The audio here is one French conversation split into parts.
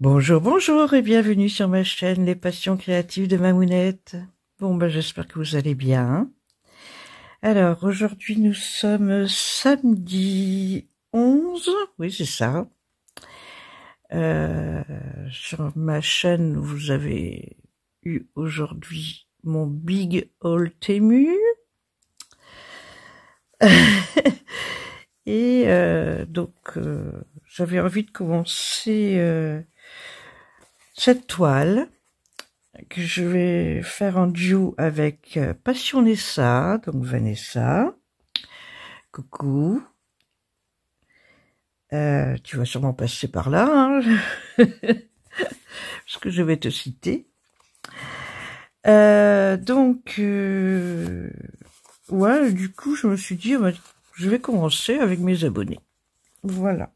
Bonjour, bonjour et bienvenue sur ma chaîne Les Passions Créatives de Mamounette. Bon, j'espère que vous allez bien. Alors, aujourd'hui, nous sommes samedi 11, oui, c'est ça. Sur ma chaîne, vous avez eu aujourd'hui mon Big Haul Temu. Et j'avais envie de commencer cette toile que je vais faire en duo avec Passionessa, donc Vanessa. Coucou. Tu vas sûrement passer par là, hein, parce que je vais te citer. Ouais, du coup, je me suis dit, je vais commencer avec mes abonnés. Voilà.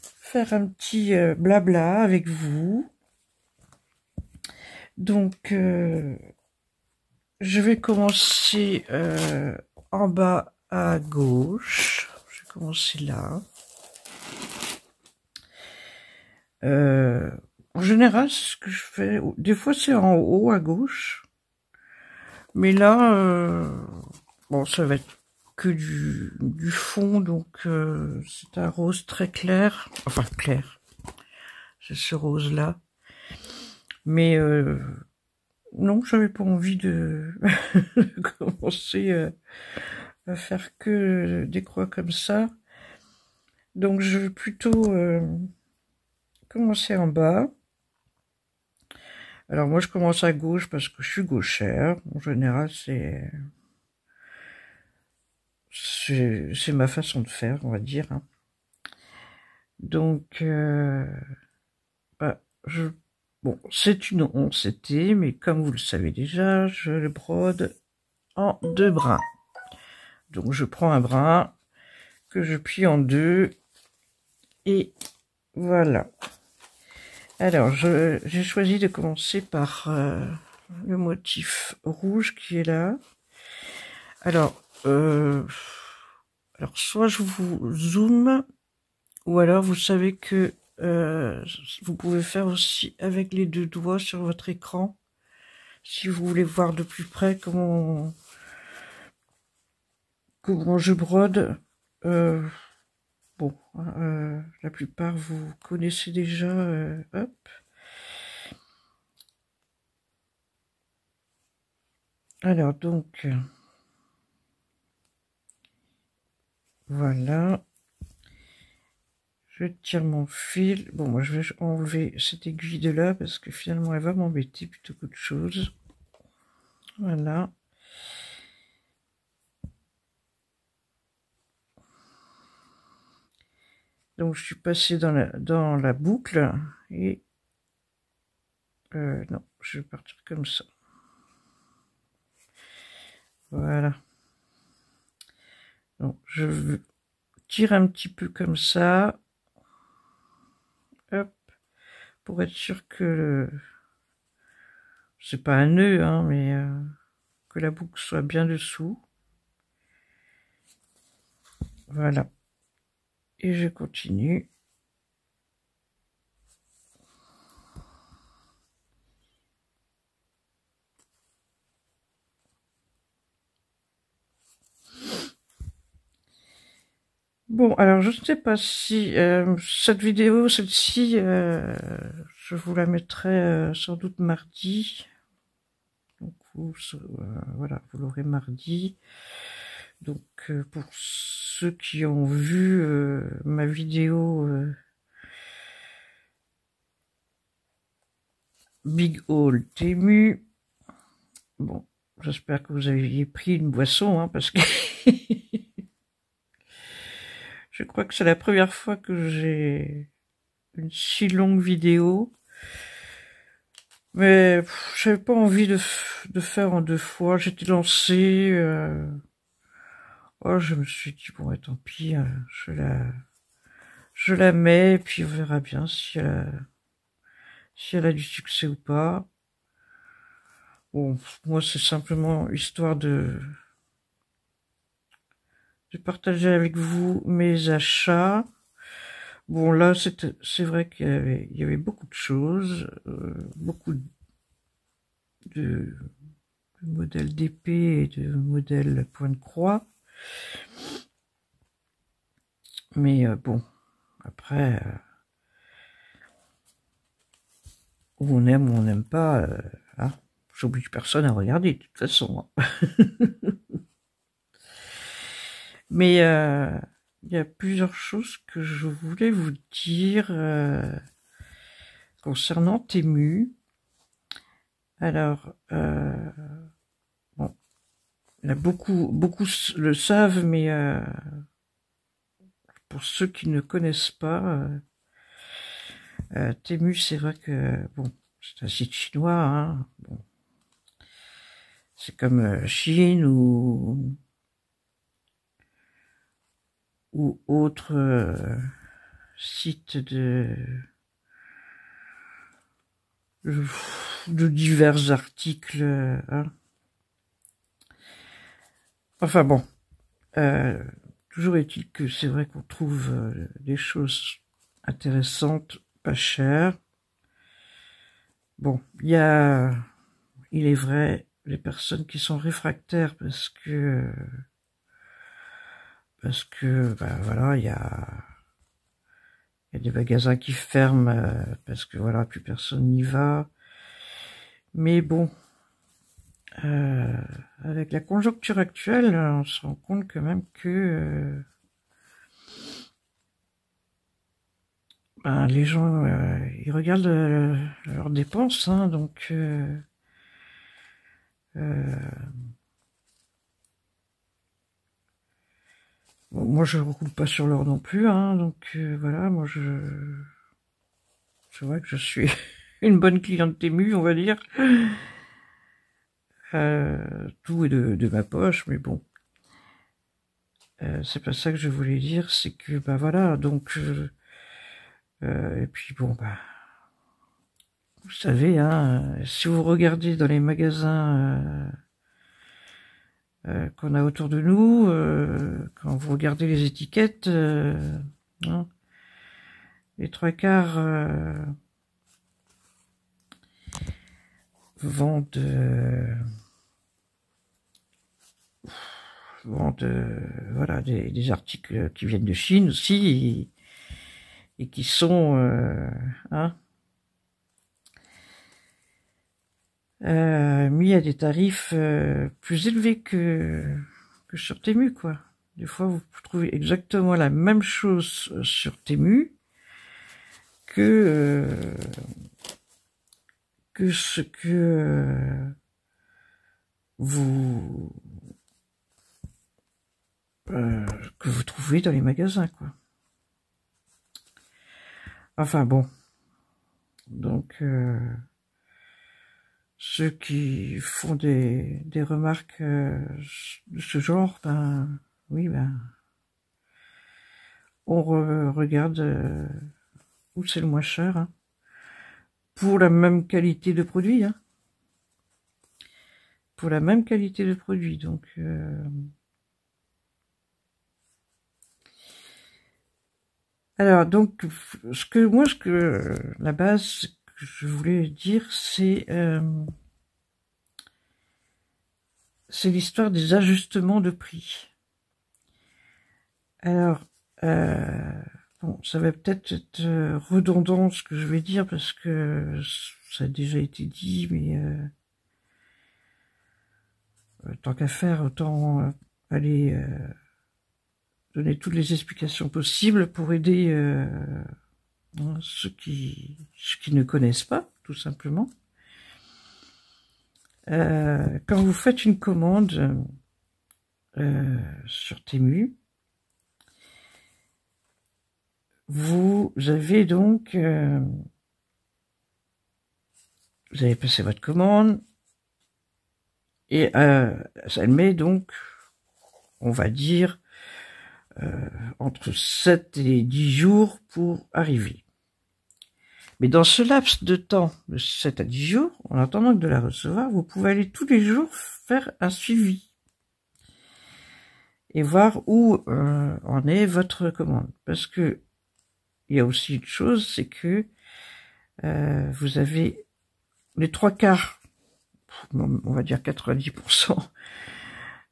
Faire un petit blabla avec vous. Donc, je vais commencer en bas à gauche. Je vais commencer là. En général, c'est ce que je fais. Des fois, c'est en haut à gauche. Mais là, bon, ça va être que du fond, donc c'est un rose très clair. Enfin, clair. C'est ce rose-là. Mais non, j'avais pas envie de commencer à faire que des croix comme ça. Donc je vais plutôt commencer en bas. Alors moi je commence à gauche parce que je suis gauchère. En général c'est ma façon de faire, on va dire. Hein. Donc bon, c'est une 11 CT, mais comme vous le savez déjà, je le brode en 2 brins. Donc je prends un brin que je plie en 2 et voilà. Alors j'ai choisi de commencer par le motif rouge qui est là. Alors soit je vous zoome, ou alors vous savez que vous pouvez faire aussi avec les 2 doigts sur votre écran, si vous voulez voir de plus près comment je brode. Bon, la plupart vous connaissez déjà. Hop. Alors donc, voilà. Je tire mon fil. Bon, moi je vais enlever cette aiguille de là parce que finalement elle va m'embêter plutôt qu'autre chose. Voilà. Donc je suis passé dans la boucle et non, je vais partir comme ça. Voilà. Donc je tire un petit peu comme ça. Hop. Pour être sûr que c'est pas un nœud, hein, mais que la boucle soit bien dessous. Voilà. Et je continue. Bon, alors je ne sais pas si cette vidéo, celle-ci, je vous la mettrai sans doute mardi. Donc voilà, vous l'aurez mardi. Donc pour ceux qui ont vu ma vidéo Big Haul Temu, bon, j'espère que vous aviez pris une boisson, hein, parce que je crois que c'est la première fois que j'ai une si longue vidéo. Mais j'avais pas envie de faire en 2 fois. J'étais lancée. Oh, je me suis dit, bon, tant pis, je la mets, et puis on verra bien si elle a du succès ou pas. Bon, moi, c'est simplement histoire de partager avec vous mes achats. Bon, là, c'est vrai qu'il y avait beaucoup de choses, beaucoup de modèles d'épée et de modèles point de croix. Mais bon, après, on aime ou on n'aime pas, hein, j'oblige personne à regarder, de toute façon. Mais il y a plusieurs choses que je voulais vous dire concernant Temu. Alors, bon, il y a beaucoup le savent, mais pour ceux qui ne connaissent pas, Temu, c'est vrai que bon, c'est un site chinois. Hein, bon, c'est comme Chine ou autre site de divers articles. Hein. Enfin bon, toujours est-il que c'est vrai qu'on trouve des choses intéressantes, pas chères. Bon, il est vrai, les personnes qui sont réfractaires parce que ben voilà, il y a des magasins qui ferment parce que voilà, plus personne n'y va. Mais bon, avec la conjoncture actuelle, on se rend compte quand même que ben, les gens, ils regardent leurs dépenses, hein, donc bon, moi je roule pas sur l'or non plus, hein, donc voilà, moi c'est vrai que je suis une bonne cliente Temu, on va dire. Tout est de ma poche, mais bon. C'est pas ça que je voulais dire, c'est que bah voilà, donc et puis bon bah vous savez, hein, si vous regardez dans les magasins qu'on a autour de nous, quand vous regardez les étiquettes, hein, les trois quarts vendent voilà des articles qui viennent de Chine aussi et qui sont hein, mis à des tarifs plus élevés que sur Temu, quoi. Des fois, vous trouvez exactement la même chose sur Temu que ce que vous trouvez dans les magasins, quoi. Enfin bon, donc ceux qui font des remarques de ce genre, ben oui, ben on regarde où c'est le moins cher, hein, pour la même qualité de produit, hein, pour la même qualité de produit, donc alors donc la base que je voulais dire, c'est l'histoire des ajustements de prix. Alors bon, ça va peut-être être redondant ce que je vais dire parce que ça a déjà été dit, mais tant qu'à faire, autant aller donner toutes les explications possibles pour aider ceux qui ne connaissent pas, tout simplement. Quand vous faites une commande sur Temu, vous avez donc vous avez passé votre commande et elle met donc, on va dire, entre 7 et 10 jours pour arriver. Mais dans ce laps de temps, de 7 à 10 jours, en attendant de la recevoir, vous pouvez aller tous les jours faire un suivi et voir où en est votre commande. Parce que il y a aussi une chose, c'est que vous avez les 3/4, on va dire 90%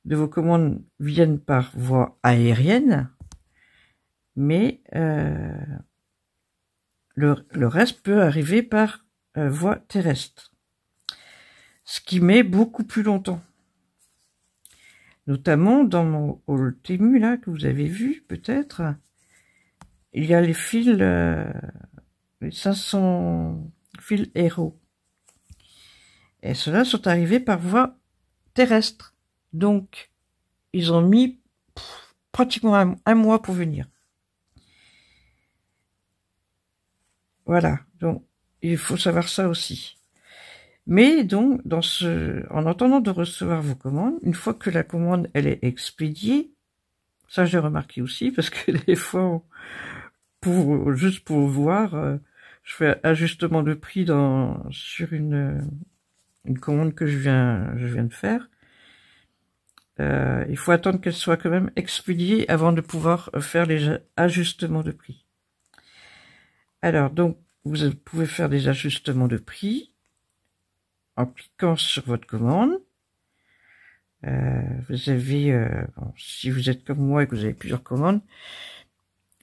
de vos commandes viennent par voie aérienne, mais le reste peut arriver par voie terrestre, ce qui met beaucoup plus longtemps. Notamment dans mon hall Temu là que vous avez vu peut-être, il y a les fils, les 500 fils Héros, et ceux-là sont arrivés par voie terrestre. Donc ils ont mis pratiquement un mois pour venir. Voilà, donc il faut savoir ça aussi. Mais donc, en attendant de recevoir vos commandes, une fois que la commande elle est expédiée, ça j'ai remarqué aussi, parce que des fois, juste pour voir, je fais ajustement de prix sur une commande que je viens de faire. Il faut attendre qu'elle soit quand même expédiée avant de pouvoir faire les ajustements de prix. Alors, donc, vous pouvez faire des ajustements de prix en cliquant sur votre commande. Vous avez, bon, si vous êtes comme moi et que vous avez plusieurs commandes,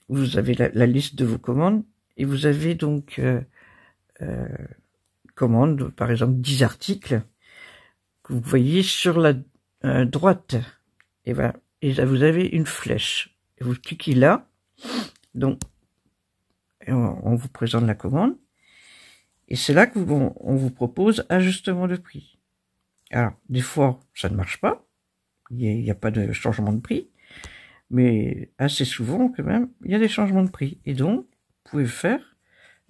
vous avez la liste de vos commandes et vous avez donc commande, par exemple 10 articles que vous voyez sur la droite. Et voilà, et là vous avez une flèche. Et vous cliquez là, donc on vous présente la commande. Et c'est là que on vous propose ajustement de prix. Alors, des fois, ça ne marche pas. Il n'y a pas de changement de prix. Mais assez souvent, quand même, il y a des changements de prix. Et donc, vous pouvez faire...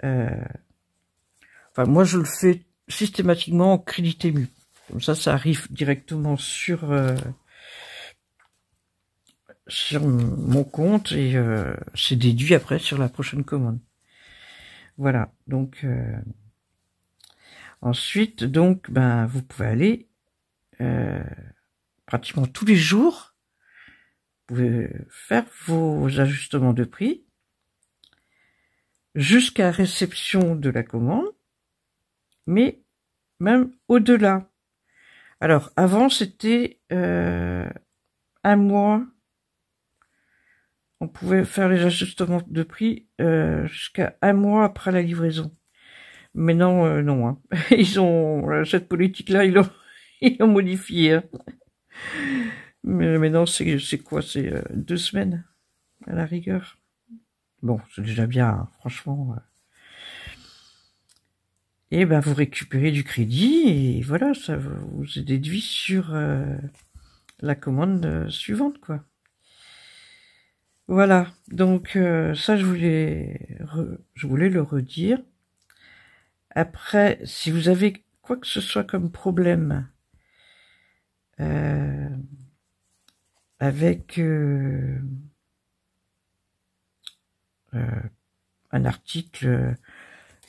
enfin, moi, je le fais systématiquement en crédit Temu. Comme ça arrive directement sur mon compte et c'est déduit après sur la prochaine commande. Voilà, donc... ensuite, donc, ben, vous pouvez aller pratiquement tous les jours, vous pouvez faire vos ajustements de prix jusqu'à réception de la commande, mais même au-delà. Alors, avant, c'était un mois, on pouvait faire les ajustements de prix jusqu'à un mois après la livraison. Mais non, non. Hein. Ils ont cette politique-là, ils l'ont modifiée. Hein. Mais maintenant, c'est quoi? C'est 2 semaines à la rigueur. Bon, c'est déjà bien, hein, franchement. Et ben, vous récupérez du crédit et voilà, ça vous est déduit sur la commande suivante, quoi. Voilà. Donc ça, je voulais le redire. Après, si vous avez quoi que ce soit comme problème avec un article,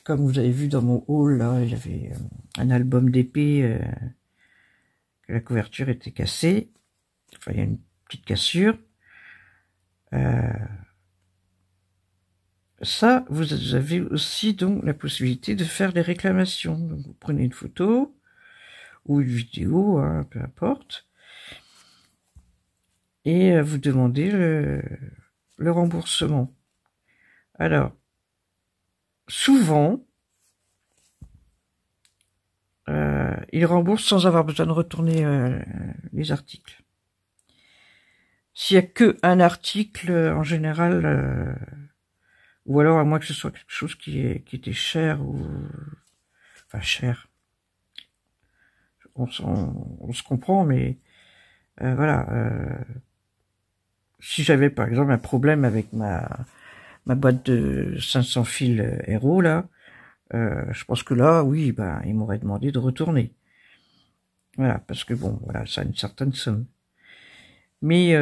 comme vous avez vu dans mon haul, là, il y avait un album d'épée, que la couverture était cassée, enfin il y a une petite cassure. Ça, vous avez aussi donc la possibilité de faire des réclamations. Donc, vous prenez une photo ou une vidéo, hein, peu importe, et vous demandez le remboursement. Alors, souvent, ils remboursent sans avoir besoin de retourner les articles. S'il y a que un article, en général, ou alors à moins que ce soit quelque chose qui était cher ou enfin cher, on se comprend, mais voilà. Si j'avais par exemple un problème avec ma boîte de 500 fils Héros là, je pense que là, oui, ben ils m'auraient demandé de retourner. Voilà, parce que bon, voilà, ça a une certaine somme. Mais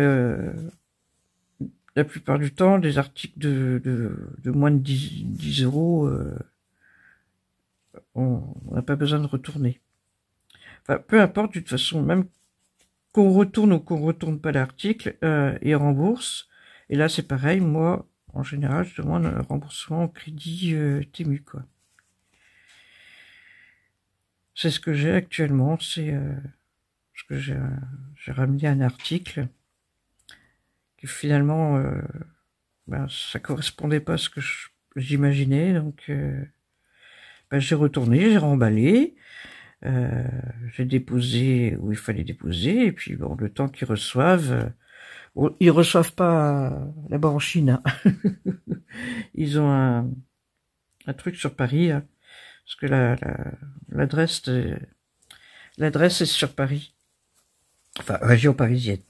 la plupart du temps, des articles de moins de 10 euros, on n'a pas besoin de retourner. Enfin, peu importe, de toute façon, même qu'on retourne ou qu'on retourne pas l'article, ils remboursent. Et là, c'est pareil, moi, en général, je demande un remboursement au crédit Temu, quoi. C'est ce que j'ai actuellement, c'est parce que j'ai ramené un article qui finalement, ben, ça correspondait pas à ce que j'imaginais, donc ben, j'ai retourné, j'ai remballé, j'ai déposé où il fallait déposer, et puis bon, le temps qu'ils reçoivent, bon, ils reçoivent pas là-bas en Chine, hein. Ils ont un truc sur Paris, hein, parce que l'adresse l'adresse est sur Paris, enfin région parisienne.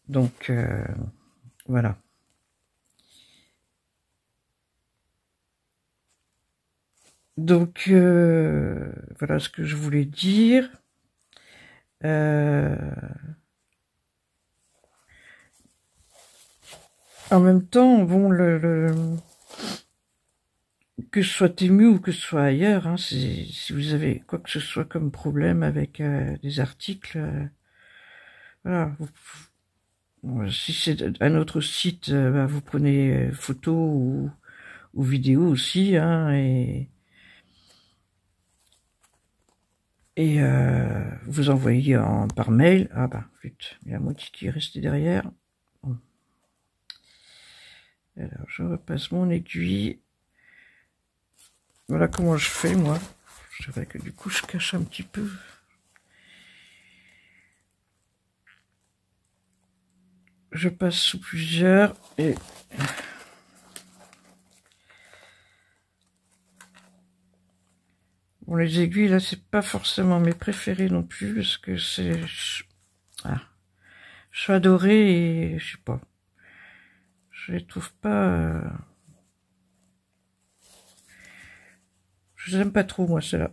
Donc voilà. Donc voilà ce que je voulais dire. En même temps, bon, que ce soit Temu ou que ce soit ailleurs, hein, si vous avez quoi que ce soit comme problème avec des articles, voilà. Si c'est un autre site, bah, vous prenez photo ou vidéo aussi, hein, et vous envoyez par mail. Ah bah, vite, il y a la moitié qui est restée derrière. Bon. Alors, je repasse mon aiguille. Voilà comment je fais, moi. C'est vrai que du coup, je cache un petit peu. Je passe sous plusieurs et... Bon, les aiguilles, là, c'est pas forcément mes préférées non plus, parce que c'est... Ah. Choix doré et... je sais pas. Je les trouve pas... Je les aime pas trop, moi, ceux-là.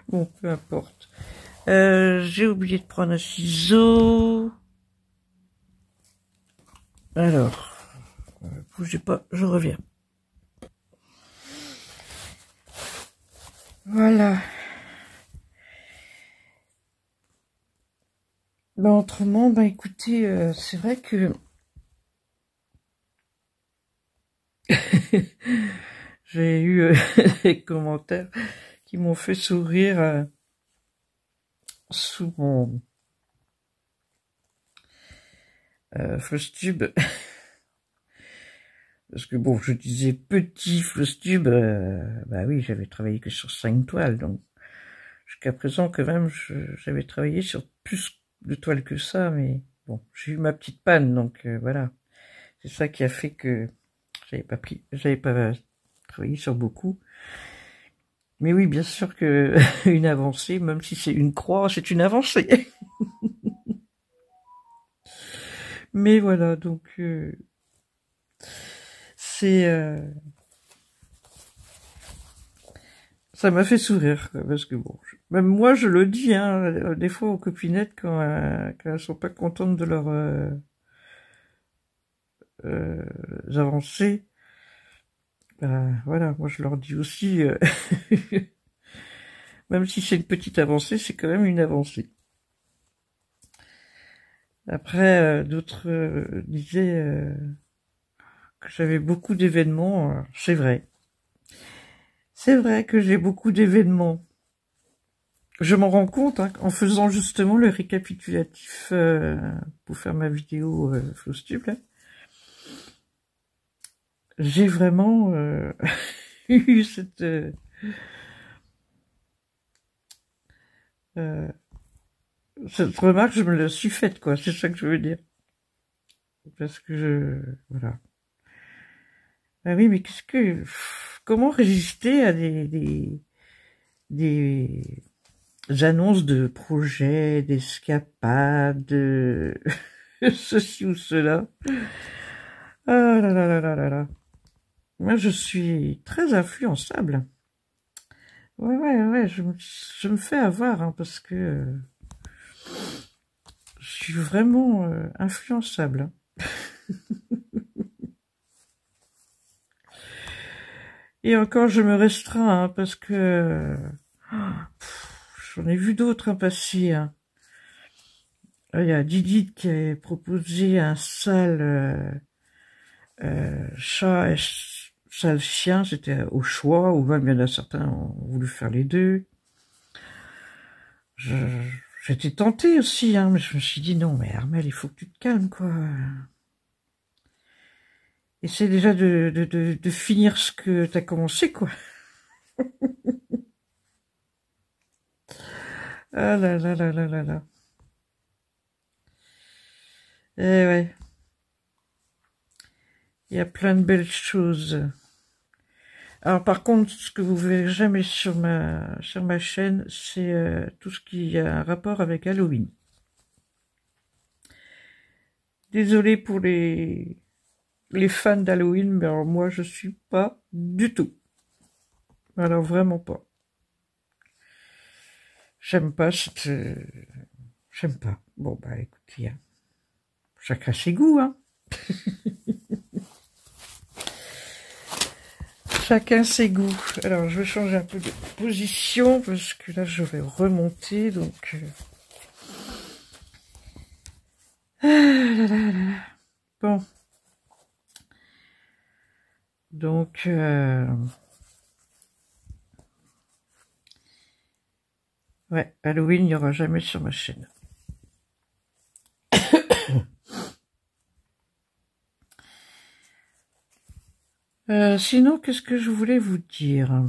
Bon, peu importe. J'ai oublié de prendre un ciseau. Alors, bougez pas, je reviens. Voilà. Ben, autrement, ben écoutez, c'est vrai que j'ai eu des commentaires qui m'ont fait sourire sous mon Flosstube. Parce que bon, je disais petit Flosstube, bah oui, j'avais travaillé que sur 5 toiles, donc jusqu'à présent quand même, j'avais travaillé sur plus de toiles que ça, mais bon, j'ai eu ma petite panne, donc voilà. C'est ça qui a fait que j'avais pas travaillé sur beaucoup. Mais oui, bien sûr que une avancée, même si c'est une croix, c'est une avancée. Mais voilà, donc c'est ça m'a fait sourire, quoi, parce que bon, même moi je le dis, hein, des fois aux copinettes quand elles sont pas contentes de leurs avancées, ben voilà, moi je leur dis aussi, même si c'est une petite avancée, c'est quand même une avancée. Après, d'autres disaient que j'avais beaucoup d'événements, c'est vrai. C'est vrai que j'ai beaucoup d'événements. Je m'en rends compte hein, en faisant justement le récapitulatif pour faire ma vidéo Flosstube. J'ai vraiment eu cette remarque, je me la suis faite, quoi. C'est ça que je veux dire. Parce que voilà. Ah oui, mais comment résister à des annonces de projets, d'escapades, de ceci ou cela. Ah là là là là là là. Moi, je suis très influençable. Ouais, je me fais avoir, hein, parce que je suis vraiment influençable. Et encore, je me restreins, hein, parce que j'en ai vu d'autres passer. Hein. Il y a Didi qui a proposé un sale chat et sale chien, c'était au choix, ou même il y en a certains ont voulu faire les deux. J'étais tentée aussi, hein, mais je me suis dit non, mais Armel, il faut que tu te calmes, quoi. Essaie déjà de finir ce que t'as commencé, quoi. Ah là là là là là là. Eh ouais. Il y a plein de belles choses. Alors par contre, ce que vous verrez jamais sur ma chaîne, c'est tout ce qui a un rapport avec Halloween. Désolée pour les fans d'Halloween, mais alors moi je suis pas du tout. Alors vraiment pas. J'aime pas j'aime pas. Bon bah écoutez, hein. Chacun ses goûts, hein. Chacun ses goûts. Alors je vais changer un peu de position parce que là je vais remonter donc. Ah là là là. Bon. Donc ouais, Halloween, il n'y aura jamais sur ma chaîne. Sinon, qu'est-ce que je voulais vous dire?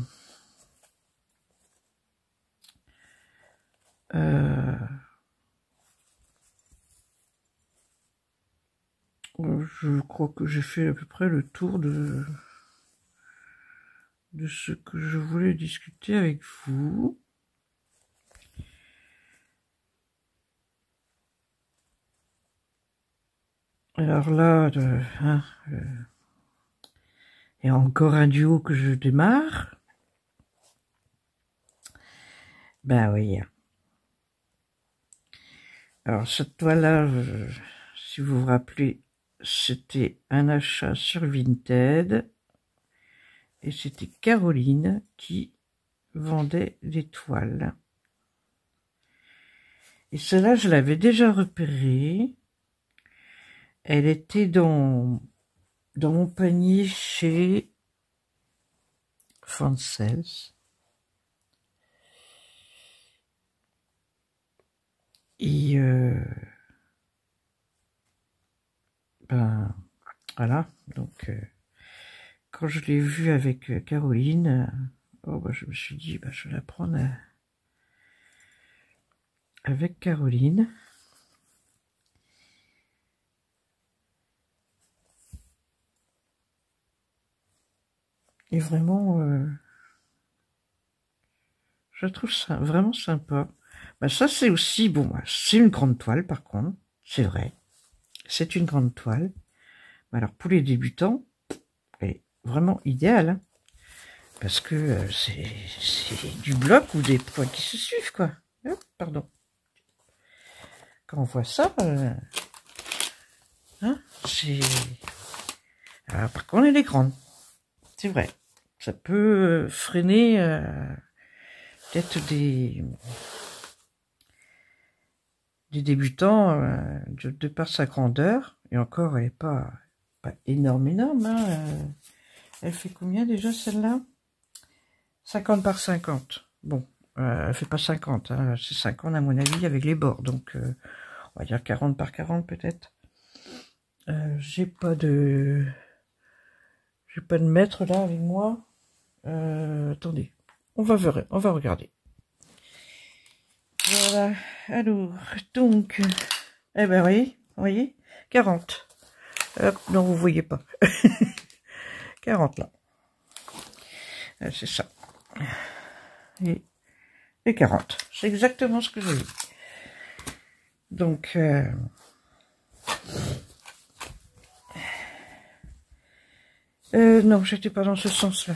Je crois que j'ai fait à peu près le tour de ce que je voulais discuter avec vous. Alors là, il y a encore un duo que je démarre. Ben oui. Alors cette toile-là, si vous vous rappelez, c'était un achat sur Vinted. Et c'était Caroline qui vendait des toiles. Et celle-là, je l'avais déjà repérée. Elle était dans mon panier chez Francels. Et ben voilà, donc quand je l'ai vue avec Caroline, oh, ben, je me suis dit, ben, je vais la prendre avec Caroline. Et vraiment, je trouve ça vraiment sympa. Ben, ça, c'est aussi, bon, c'est une grande toile, par contre, c'est vrai. C'est une grande toile. Alors, pour les débutants, elle est vraiment idéale, hein, parce que c'est du bloc ou des points qui se suivent, quoi. Oh, pardon. Quand on voit ça, hein, c'est... Alors, par contre, elle est grande. C'est vrai. Ça peut freiner peut-être des débutants de par sa grandeur. Et encore, elle n'est pas énorme, hein. Elle fait combien déjà celle-là? 50 par 50. Bon, elle fait pas 50, hein, c'est 50 à mon avis avec les bords. Donc, on va dire 40 par 40 peut-être. J'ai pas de mètre là avec moi. Attendez, on va regarder. Voilà, alors, donc, eh ben oui, vous voyez, 40. Hop, non, vous voyez pas. 40 là. C'est ça. Et 40. C'est exactement ce que j'ai vu. Donc, non, j'étais pas dans ce sens-là.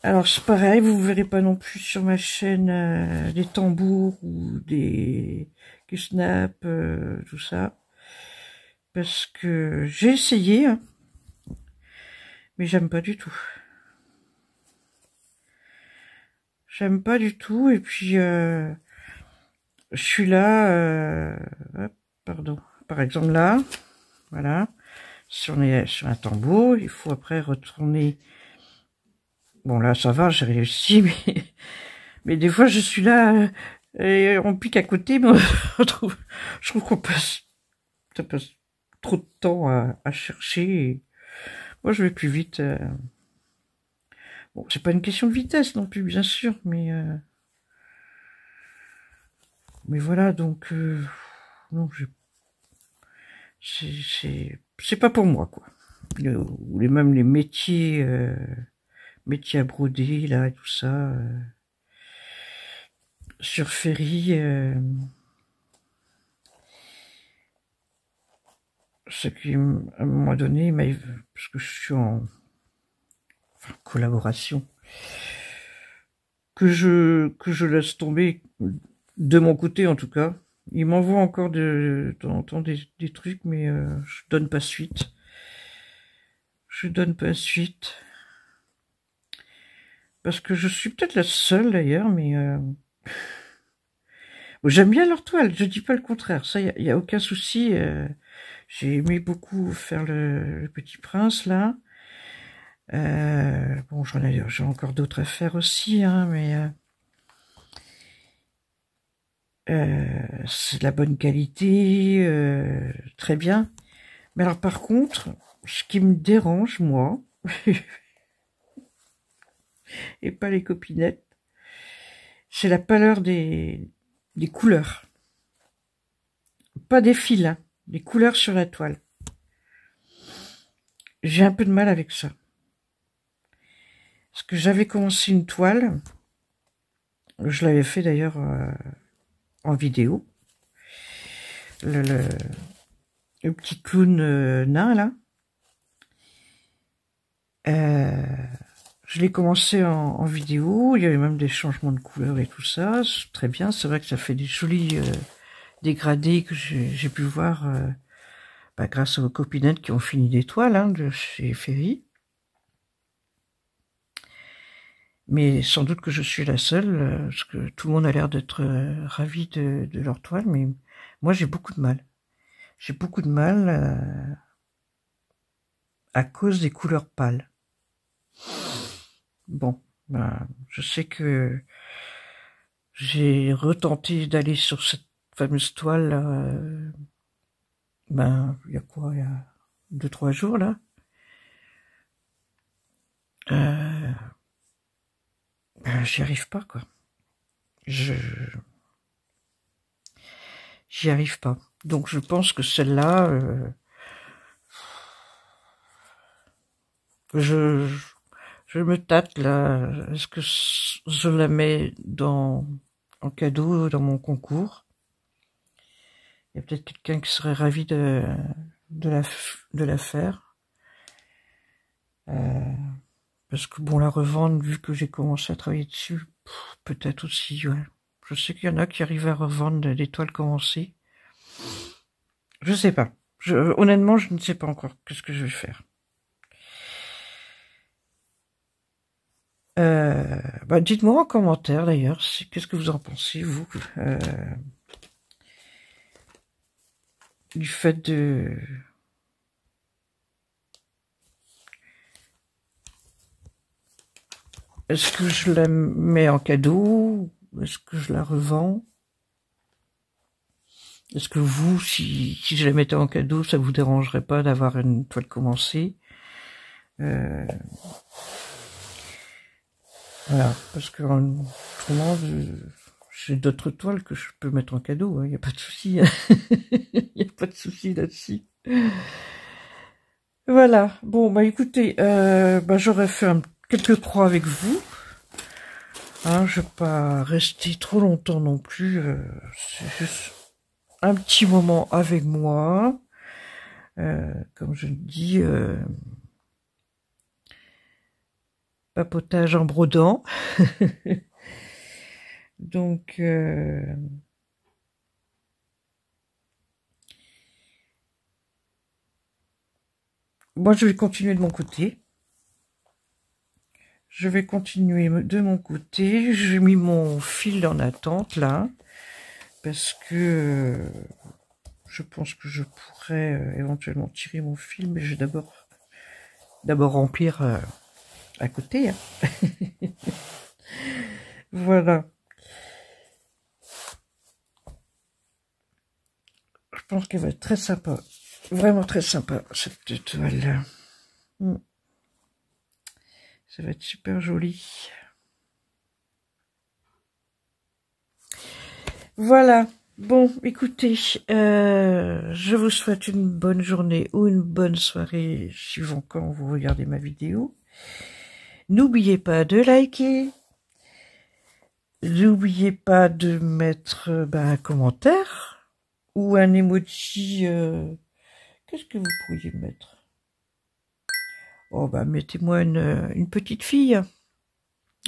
Alors, c'est pareil, vous verrez pas non plus sur ma chaîne des tambours ou des snap, tout ça. Parce que j'ai essayé, hein, mais j'aime pas du tout. J'aime pas du tout, et puis je suis là, hop, pardon, par exemple là, voilà, si on est sur un tambour, il faut après retourner, bon là ça va, j'ai réussi, mais des fois je suis là, et on pique à côté, mais je trouve qu'on ça passe trop de temps à chercher, et moi je vais plus vite, bon c'est pas une question de vitesse non plus bien sûr, mais voilà, donc non, c'est pas pour moi quoi. Même les métiers métiers à broder là et tout ça sur Ferry, ce qui à un moment donné parce que je suis en collaboration que je laisse tomber de mon côté en tout cas. Il m'envoie encore de temps en temps des trucs, mais je donne pas suite. Je donne pas suite. Parce que je suis peut-être la seule d'ailleurs, mais j'aime bien leur toile, je dis pas le contraire, ça y a aucun souci. J'ai aimé beaucoup faire le Petit Prince là. Bon, j'ai encore d'autres à faire aussi, hein, mais c'est de la bonne qualité, très bien. Mais alors par contre, ce qui me dérange, moi, et pas les copinettes, c'est la pâleur des couleurs. Pas des fils, hein, des couleurs sur la toile. J'ai un peu de mal avec ça. Parce que j'avais commencé une toile, je l'avais fait d'ailleurs en vidéo, le petit clown nain là. Je l'ai commencé en vidéo, il y avait même des changements de couleurs et tout ça, très bien, c'est vrai que ça fait des jolis dégradés que j'ai pu voir grâce aux copinettes qui ont fini des toiles hein, de chez Ferry. Mais sans doute que je suis la seule, parce que tout le monde a l'air d'être ravi de leur toile, mais moi j'ai beaucoup de mal. J'ai beaucoup de mal à cause des couleurs pâles. Bon, je sais que j'ai retenté d'aller sur cette fameuse toile, il y a quoi, il y a 2-3 jours là. J'y arrive pas quoi. J'y arrive pas. Donc je pense que celle-là, je me tâte là. Est-ce que je la mets en cadeau dans mon concours? Il y a peut-être quelqu'un qui serait ravi de la faire. Parce que bon, la revendre, vu que j'ai commencé à travailler dessus, peut-être aussi, ouais. Je sais qu'il y en a qui arrivent à revendre des toiles commencées. Je sais pas. Honnêtement, je ne sais pas encore qu'est-ce que je vais faire. Dites-moi en commentaire d'ailleurs, qu'est-ce que vous en pensez, vous, du fait de... Est-ce que je la mets en cadeau? Est-ce que je la revends? Est-ce que vous, si je la mettais en cadeau, ça vous dérangerait pas d'avoir une toile commencée? Voilà, parce que autrement, j'ai d'autres toiles que je peux mettre en cadeau, il n'y a pas de souci. Il n'y a pas de souci là-dessus. Voilà, bon, écoutez, j'aurais fait quelques croix avec vous. Hein, je vais pas rester trop longtemps non plus, c'est juste un petit moment avec moi. Comme je le dis, papotage en brodant. Donc, moi, je vais continuer de mon côté. Je vais continuer de mon côté. J'ai mis mon fil en attente, là. parce que je pense que je pourrais éventuellement tirer mon film, mais je vais d'abord remplir à côté. Hein. Voilà. Je pense qu'elle va être très sympa. Vraiment très sympa, cette toile. Ça va être super joli. Voilà. Bon, écoutez, je vous souhaite une bonne journée ou une bonne soirée, suivant quand vous regardez ma vidéo. N'oubliez pas de liker. N'oubliez pas de mettre un commentaire ou un emoji. Qu'est-ce que vous pourriez mettre? Oh, mettez-moi une petite fille.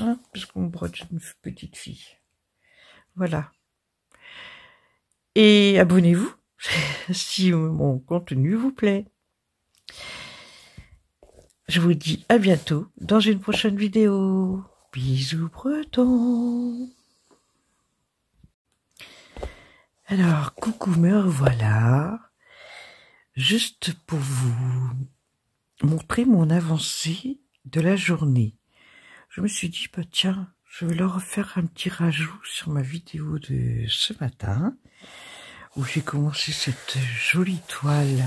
Hein, parce qu'on broche une petite fille. Voilà. Et abonnez-vous si mon contenu vous plaît. Je vous dis à bientôt dans une prochaine vidéo. Bisous bretons. Alors, coucou, me revoilà. Juste pour vous montrer mon avancée de la journée. Je me suis dit, tiens, je vais leur faire un petit rajout sur ma vidéo de ce matin, où j'ai commencé cette jolie toile,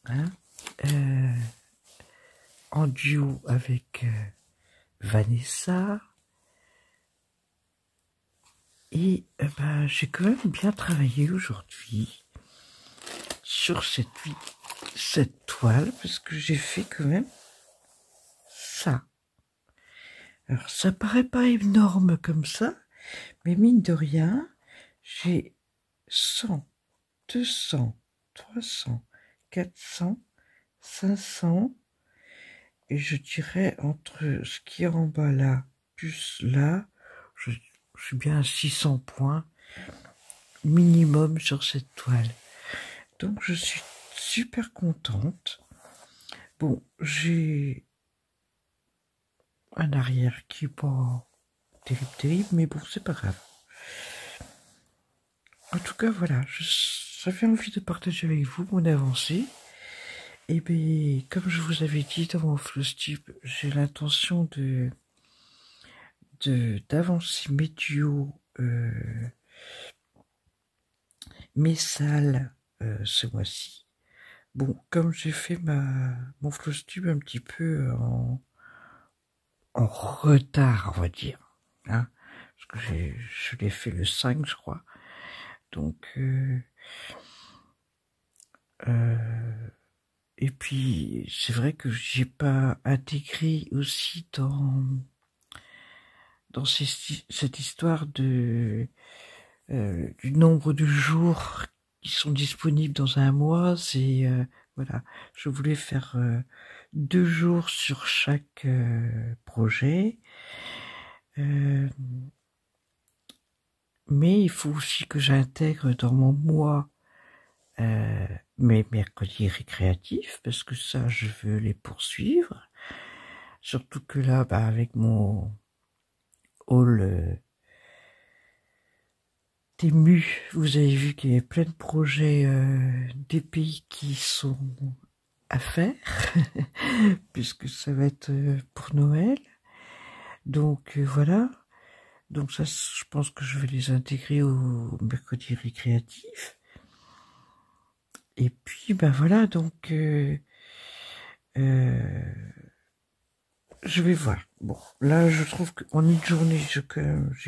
hein, en duo avec Vanessa. Et j'ai quand même bien travaillé aujourd'hui sur cette toile, parce que j'ai fait quand même ça. Alors, ça paraît pas énorme comme ça, mais mine de rien, j'ai 100, 200, 300, 400, 500, et je dirais entre ce qui est en bas là, plus là, je suis bien à 600 points minimum sur cette toile. Donc, je suis super contente. Bon, j'ai un arrière qui est pas terrible, mais bon, c'est pas grave. En tout cas, voilà, j'avais envie de partager avec vous mon avancée. Et bien, comme je vous avais dit dans mon flowstube, j'ai l'intention d'avancer mes duos, mes salles ce mois-ci. Bon, comme j'ai fait mon flowstube un petit peu en retard, on va dire, hein, parce que je l'ai fait le 5, je crois. Donc, et puis, c'est vrai que j'ai pas intégré aussi dans cette histoire du nombre de jours qui sont disponibles dans un mois. C'est voilà, je voulais faire 2 jours sur chaque projet. Mais il faut aussi que j'intègre dans mon mois mes mercredis récréatifs, parce que ça, je veux les poursuivre. Surtout que là, avec mon hall Tému, vous avez vu qu'il y avait plein de projets des pays qui sont à faire, puisque ça va être pour Noël. Donc voilà. Donc ça, je pense que je vais les intégrer au mercredi récréatif. Et puis, voilà, donc je vais voir. Bon, là, je trouve qu'en une journée, j'ai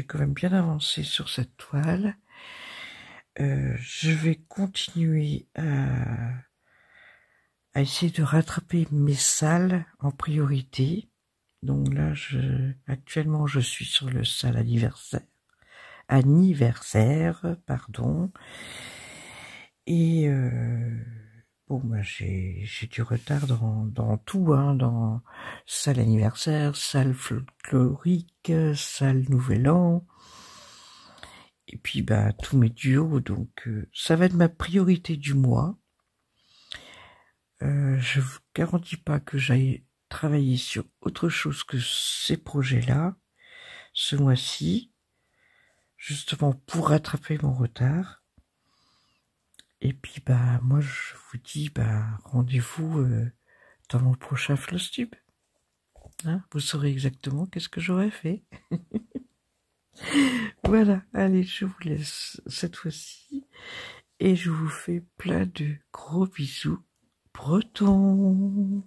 quand même bien avancé sur cette toile. Je vais continuer à essayer de rattraper mes salles en priorité. Donc là, actuellement, je suis sur le salle anniversaire, pardon. Et bon, j'ai du retard dans tout, hein, dans salle anniversaire, salle folklorique, salle nouvel an, et puis tous mes duos. Donc ça va être ma priorité du mois. Je vous garantis pas que j'aille travailler sur autre chose que ces projets-là ce mois-ci. justement pour rattraper mon retard. Et puis bah moi je vous dis bah rendez-vous dans mon prochain Flosstube. Hein, vous saurez exactement qu'est-ce que j'aurais fait. Voilà, allez, je vous laisse cette fois-ci et je vous fais plein de gros bisous bretons.